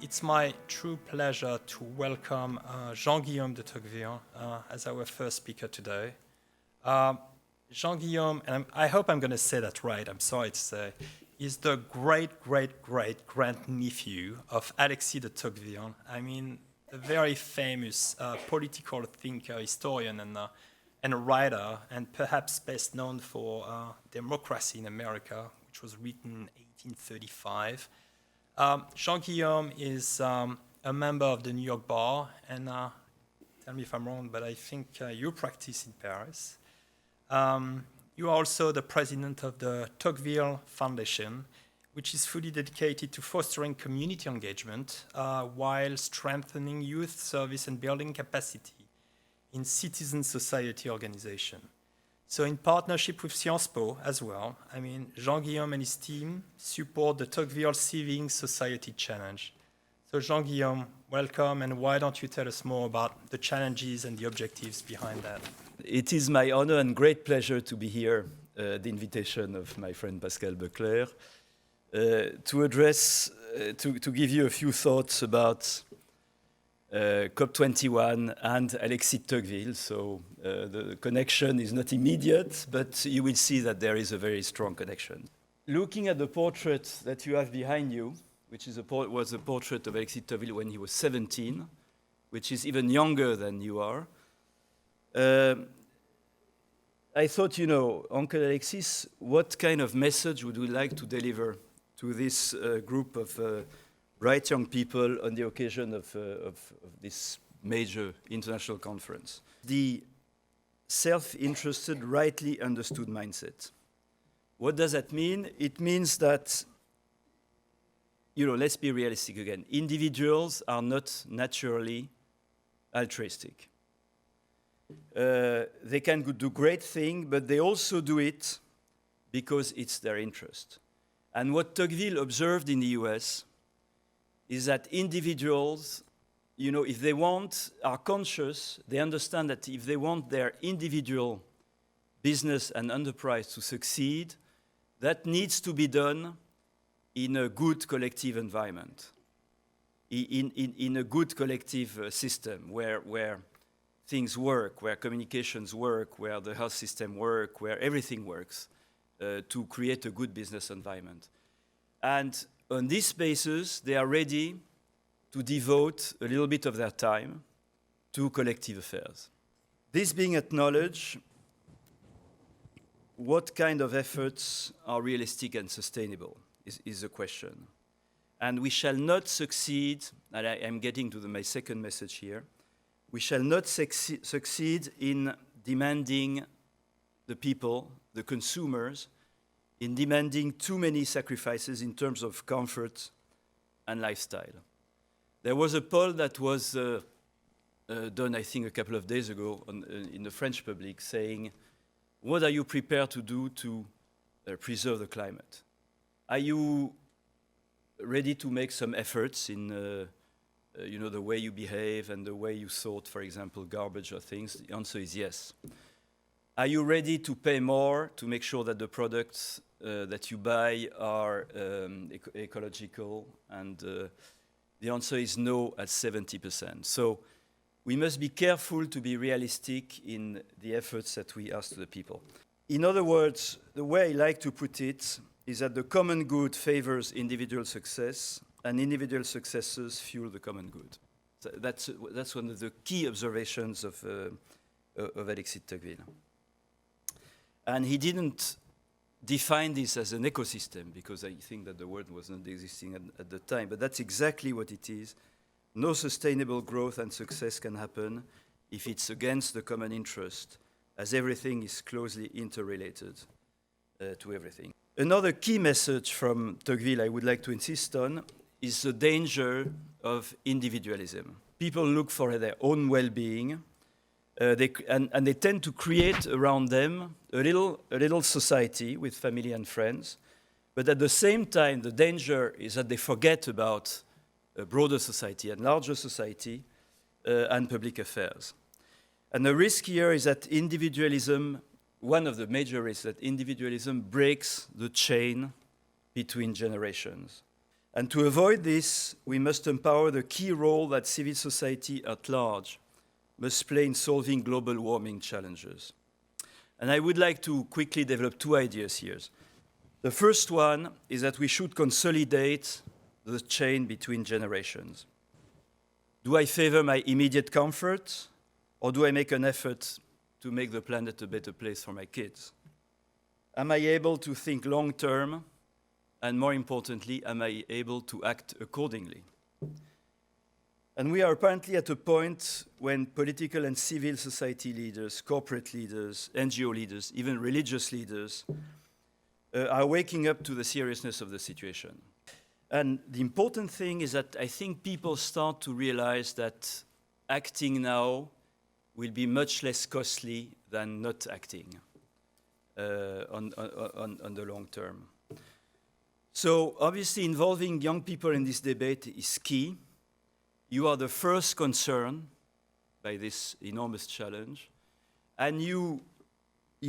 It's my true pleasure to welcome Guillaume de Tocqueville as our first speaker today. Guillaume, and I hope I'm going to say that right, I'm sorry to say, is the great-great-great-grandnephew of Alexis de Tocqueville. I mean, a very famous political thinker, historian, and a writer, and perhaps best known for Democracy in America, which was written in 1835. Guillaume is a member of the New York Bar, and tell me if I'm wrong, but I think you practice in Paris. You are also the president of the Tocqueville Foundation, which is fully dedicated to fostering community engagement while strengthening youth service and building capacity in citizen society organization. So in partnership with Sciences Po as well, I mean, Guillaume and his team support the Tocqueville Civic Society Challenge. So Guillaume, welcome, and why don't you tell us more about the challenges and the objectives behind that? It is my honor and great pleasure to be here, the invitation of my friend Pascal Becler, to address, to give you a few thoughts about COP21 and Alexis de Tocqueville. So the connection is not immediate, but you will see that there is a very strong connection. Looking at the portrait that you have behind you, which is was a portrait of Alexis de Tocqueville when he was 17, which is even younger than you are, I thought, Uncle Alexis, what kind of message would we like to deliver to this group of bright young people on the occasion of this major international conference? The self-interested, rightly understood mindset. What does that mean? It means that, let's be realistic again. Individuals are not naturally altruistic. They can do great things, but they also do it because it's their interest. And what Tocqueville observed in the US is that individuals, if they are conscious, they understand that if they want their individual business and enterprise to succeed, that needs to be done in a good collective environment, in a good collective system where things work, where communications work, where the health system works, where everything works, to create a good business environment. And on this basis, they are ready to devote a little bit of their time to collective affairs. This being acknowledged, what kind of efforts are realistic and sustainable is the question. And we shall not succeed, and I am getting to my second message here, we shall not succeed in demanding the people, the consumers, in demanding too many sacrifices in terms of comfort and lifestyle. There was a poll that was done, I think, a couple of days ago in the French public saying, what are you prepared to do to preserve the climate? Are you ready to make some efforts in the way you behave and the way you sort, for example, garbage or things? The answer is yes. Are you ready to pay more to make sure that the products that you buy are ecological? And the answer is no at 70%. So we must be careful to be realistic in the efforts that we ask to the people. In other words, the way I like to put it is that the common good favors individual success, and individual successes fuel the common good. So that's one of the key observations of Alexis de Tocqueville. And he didn't define this as an ecosystem, because I think that the word was not existing at the time, but that's exactly what it is. No sustainable growth and success can happen if it's against the common interest, as everything is closely interrelated to everything. Another key message from Tocqueville I would like to insist on is the danger of individualism. People look for their own well-being, and they tend to create around them a little society with family and friends, but at the same time, the danger is that they forget about a broader society and larger society and public affairs. And the risk here is that individualism, one of the major risks, that individualism breaks the chain between generations. And to avoid this, we must empower the key role that civil society at large must play in solving global warming challenges. And I would like to quickly develop two ideas here. The first one is that we should consolidate the chain between generations. Do I favor my immediate comfort, or do I make an effort to make the planet a better place for my kids? Am I able to think long term? And more importantly, am I able to act accordingly? And we are apparently at a point when political and civil society leaders, corporate leaders, NGO leaders, even religious leaders are waking up to the seriousness of the situation. And the important thing is that I think people start to realize that acting now will be much less costly than not acting on the long term. So obviously involving young people in this debate is key. You are the first concern by this enormous challenge, and you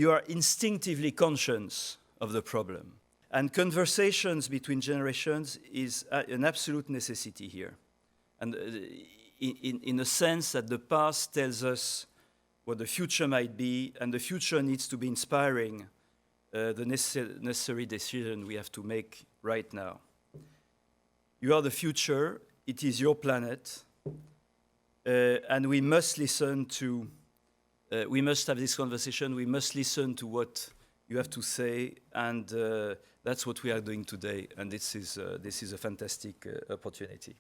are instinctively conscious of the problem. And conversations between generations is an absolute necessity here. And in a sense that the past tells us what the future might be, and the future needs to be inspiring the necessary decision we have to make right now. You are the future, it is your planet, and we must listen to, we must have this conversation, we must listen to what you have to say, and that's what we are doing today, and this is a fantastic opportunity.